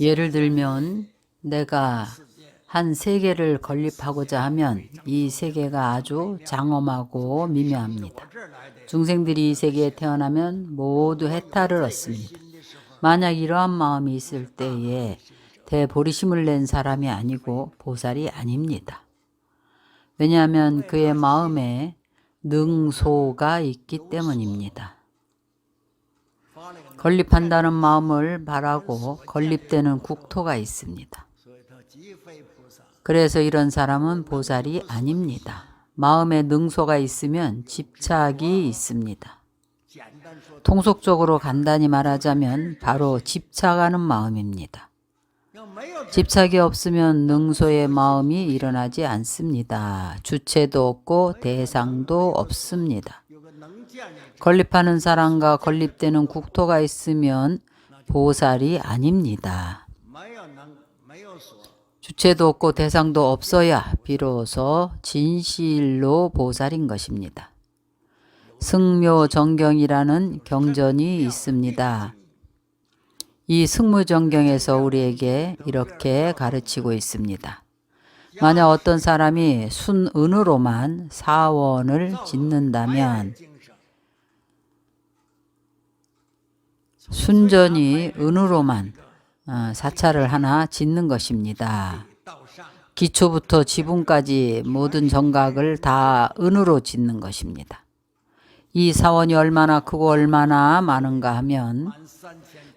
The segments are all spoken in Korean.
예를 들면 내가 한 세계를 건립하고자 하면 이 세계가 아주 장엄하고 미묘합니다. 중생들이 이 세계에 태어나면 모두 해탈을 얻습니다. 만약 이러한 마음이 있을 때에 대보리심을 낸 사람이 아니고 보살이 아닙니다. 왜냐하면 그의 마음에 능소가 있기 때문입니다. 건립한다는 마음을 바라고 건립되는 국토가 있습니다. 그래서 이런 사람은 보살이 아닙니다. 마음에 능소가 있으면 집착이 있습니다. 통속적으로 간단히 말하자면 바로 집착하는 마음입니다. 집착이 없으면 능소의 마음이 일어나지 않습니다. 주체도 없고 대상도 없습니다. 건립하는 사람과 건립되는 국토가 있으면 보살이 아닙니다. 주체도 없고 대상도 없어야 비로소 진실로 보살인 것입니다. 승묘정경이라는 경전이 있습니다. 이 승무정경에서 우리에게 이렇게 가르치고 있습니다. 만약 어떤 사람이 순은으로만 사원을 짓는다면 순전히 은으로만 사찰을 하나 짓는 것입니다. 기초부터 지붕까지 모든 정각을 다 은으로 짓는 것입니다. 이 사원이 얼마나 크고 얼마나 많은가 하면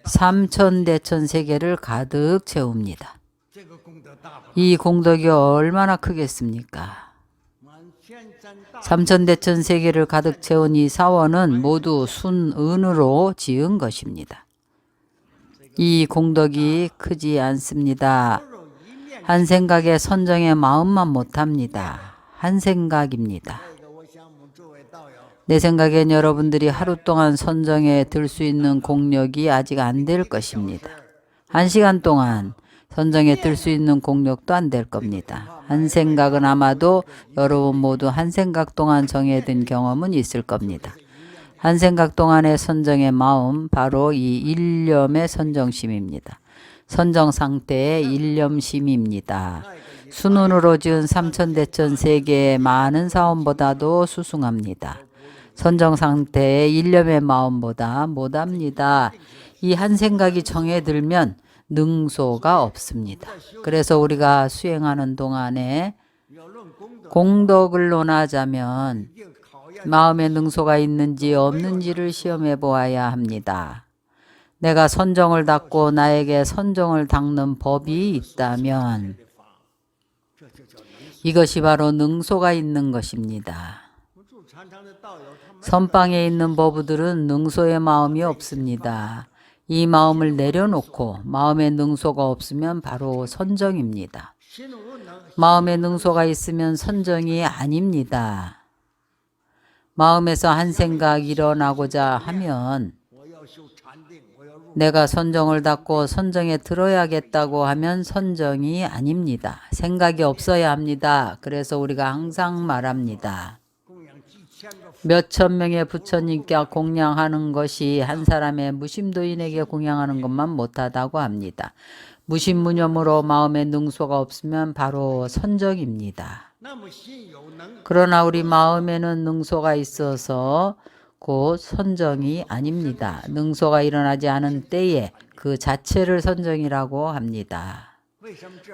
삼천대천 세계를 가득 채웁니다. 이 공덕이 얼마나 크겠습니까? 삼천대천 세계를 가득 채운 이 사원은 모두 순은으로 지은 것입니다. 이 공덕이 크지 않습니다. 한 생각에 선정의 마음만 못합니다. 한 생각입니다. 내 생각엔 여러분들이 하루 동안 선정에 들 수 있는 공력이 아직 안 될 것입니다. 1시간 동안 선정에 들 수 있는 공력도 안 될 겁니다. 한 생각은 아마도 여러분 모두 한 생각 동안 정해든 경험은 있을 겁니다. 한 생각 동안의 선정의 마음, 바로 이 일념의 선정심입니다. 선정 상태의 일념심입니다. 순운으로 지은 삼천대천 세계의 많은 사원보다도 수승합니다. 선정 상태의 일념의 마음보다 못합니다. 이 한 생각이 정해들면 능소가 없습니다. 그래서 우리가 수행하는 동안에 공덕을 논하자면 마음에 능소가 있는지 없는지를 시험해 보아야 합니다. 내가 선정을 닦고 나에게 선정을 닦는 법이 있다면 이것이 바로 능소가 있는 것입니다. 선방에 있는 법우들은 능소의 마음이 없습니다. 이 마음을 내려놓고 마음에 능소가 없으면 바로 선정입니다. 마음에 능소가 있으면 선정이 아닙니다. 마음에서 한 생각 일어나고자 하면 내가 선정을 닦고 선정에 들어야겠다고 하면 선정이 아닙니다. 생각이 없어야 합니다. 그래서 우리가 항상 말합니다. 몇천 명의 부처님께 공양하는 것이 한 사람의 무심도인에게 공양하는 것만 못하다고 합니다. 무심무념으로 마음에 능소가 없으면 바로 선정입니다. 그러나 우리 마음에는 능소가 있어서 곧 선정이 아닙니다. 능소가 일어나지 않은 때에 그 자체를 선정이라고 합니다.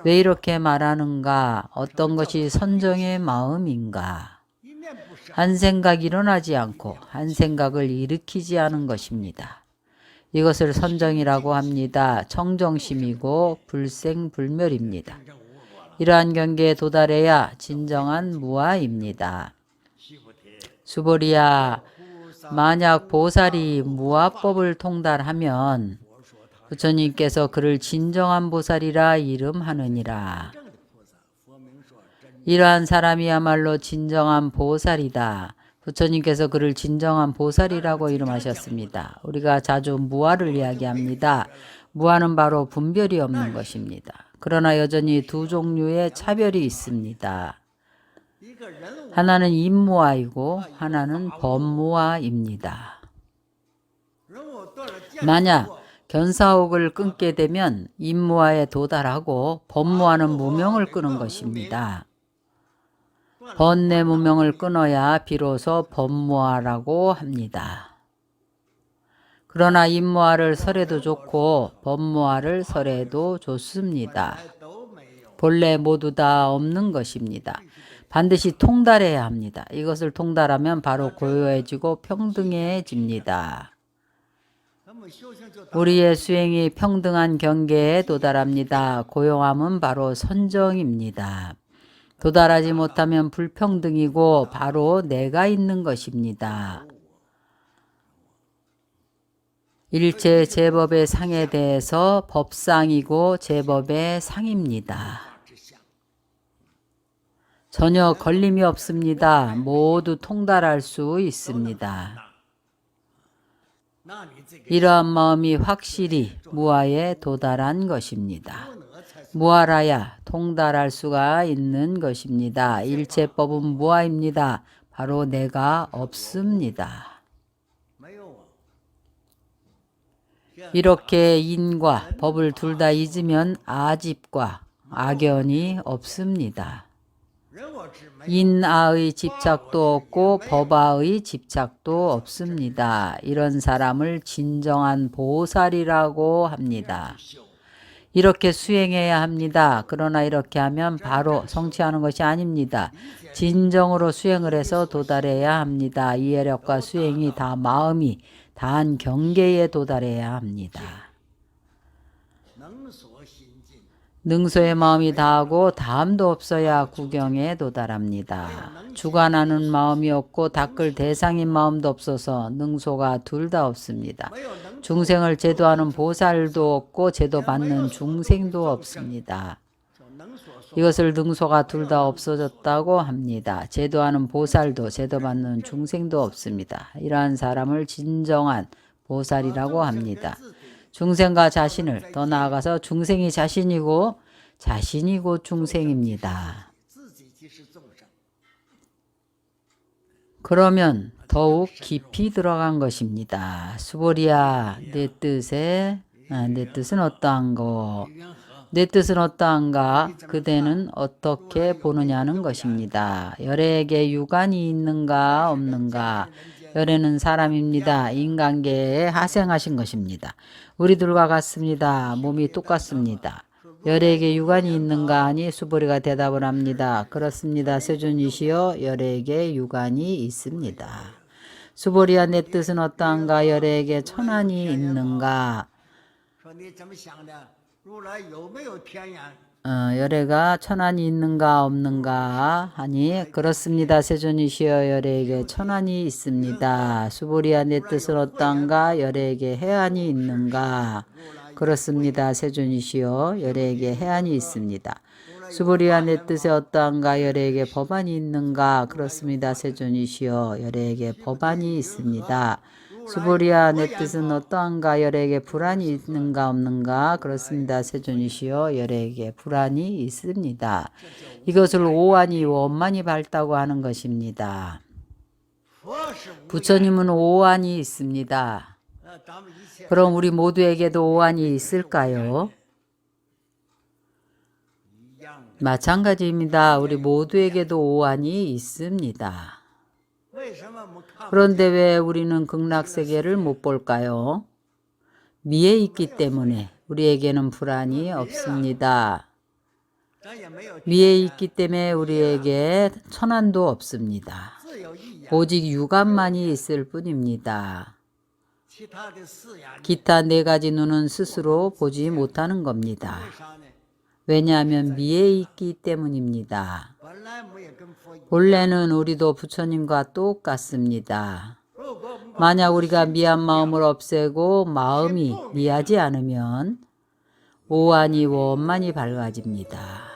왜 이렇게 말하는가? 어떤 것이 선정의 마음인가? 한 생각이 일어나지 않고 한 생각을 일으키지 않은 것입니다. 이것을 선정이라고 합니다. 청정심이고 불생불멸입니다. 이러한 경계에 도달해야 진정한 무아입니다. 수보리야, 만약 보살이 무아법을 통달하면 부처님께서 그를 진정한 보살이라 이름하느니라. 이러한 사람이야말로 진정한 보살이다. 부처님께서 그를 진정한 보살이라고 이름하셨습니다. 우리가 자주 무아를 이야기합니다. 무아는 바로 분별이 없는 것입니다. 그러나 여전히 두 종류의 차별이 있습니다. 하나는 인무아이고 하나는 법무아입니다. 만약 견사옥을 끊게 되면 임무화에 도달하고 법무화는 무명을 끊은 것입니다. 번뇌 무명을 끊어야 비로소 법무화라고 합니다. 그러나 임무화를 설해도 좋고 법무화를 설해도 좋습니다. 본래 모두 다 없는 것입니다. 반드시 통달해야 합니다. 이것을 통달하면 바로 고요해지고 평등해집니다. 우리의 수행이 평등한 경계에 도달합니다. 고요함은 바로 선정입니다. 도달하지 못하면 불평등이고 바로 내가 있는 것입니다. 일체 제법의 상에 대해서 법상이고 제법의 상입니다. 전혀 걸림이 없습니다. 모두 통달할 수 있습니다. 이러한 마음이 확실히 무아에 도달한 것입니다. 무아라야 통달할 수가 있는 것입니다. 일체법은 무아입니다. 바로 내가 없습니다. 이렇게 인과 법을 둘 다 잊으면 아집과 악연이 없습니다. 인아의 집착도 없고 법아의 집착도 없습니다. 이런 사람을 진정한 보살이라고 합니다. 이렇게 수행해야 합니다. 그러나 이렇게 하면 바로 성취하는 것이 아닙니다. 진정으로 수행을 해서 도달해야 합니다. 이해력과 수행이 다 마음이 다한 경계에 도달해야 합니다. 능소의 마음이 다하고 다함도 없어야 구경에 도달합니다. 주관하는 마음이 없고 닦을 대상인 마음도 없어서 능소가 둘 다 없습니다. 중생을 제도하는 보살도 없고 제도받는 중생도 없습니다. 이것을 능소가 둘 다 없어졌다고 합니다. 제도하는 보살도 제도받는 중생도 없습니다. 이러한 사람을 진정한 보살이라고 합니다. 중생과 자신을, 더 나아가서 중생이 자신이고 자신이고 중생입니다. 그러면 더욱 깊이 들어간 것입니다. 수보리야, 내 뜻은 어떠한고? 내 뜻은 어떠한가? 그대는 어떻게 보느냐는 것입니다. 열애에게 유관이 있는가 없는가? 열애는 사람입니다. 인간계에 하생하신 것입니다. 우리들과 같습니다. 몸이 똑같습니다. 열애에게 유관이 있는가 하니 수보리가 대답을 합니다. 그렇습니다. 세존이시여, 열애에게 유관이 있습니다. 수보리야, 내 뜻은 어떠한가? 열애에게 천안이 있는가? 열애가 천안이 있는가 없는가 하니 그렇습니다. 세존이시여, 열애에게 천안이 있습니다. 수보리야, 내 뜻은 어떠한가? 열애에게 해안이 있는가? 그렇습니다. 세존이시여, 열애에게 해안이 있습니다. 수보리야, 내 뜻에 어떠한가? 열애에게 법안이 있는가? 그렇습니다. 세존이시여, 열애에게 법안이 있습니다. 수보리야, 내 뜻은 어떠한가? 열애에게 불안이 있는가 없는가? 그렇습니다. 세존이시여, 열애에게 불안이 있습니다. 이것을 오안이 원만이 밝다고 하는 것입니다. 부처님은 오안이 있습니다. 그럼 우리 모두에게도 오안이 있을까요? 마찬가지입니다. 우리 모두에게도 오안이 있습니다. 그런데 왜 우리는 극락세계를 못 볼까요? 미에 있기 때문에 우리에게는 불안이 없습니다. 미에 있기 때문에 우리에게 천안도 없습니다. 오직 유감만이 있을 뿐입니다. 기타 네 가지 눈은 스스로 보지 못하는 겁니다. 왜냐하면 미에 있기 때문입니다. 본래는 우리도 부처님과 똑같습니다. 만약 우리가 미한 마음을 없애고 마음이 미하지 않으면 오안이 원만히 밝아집니다.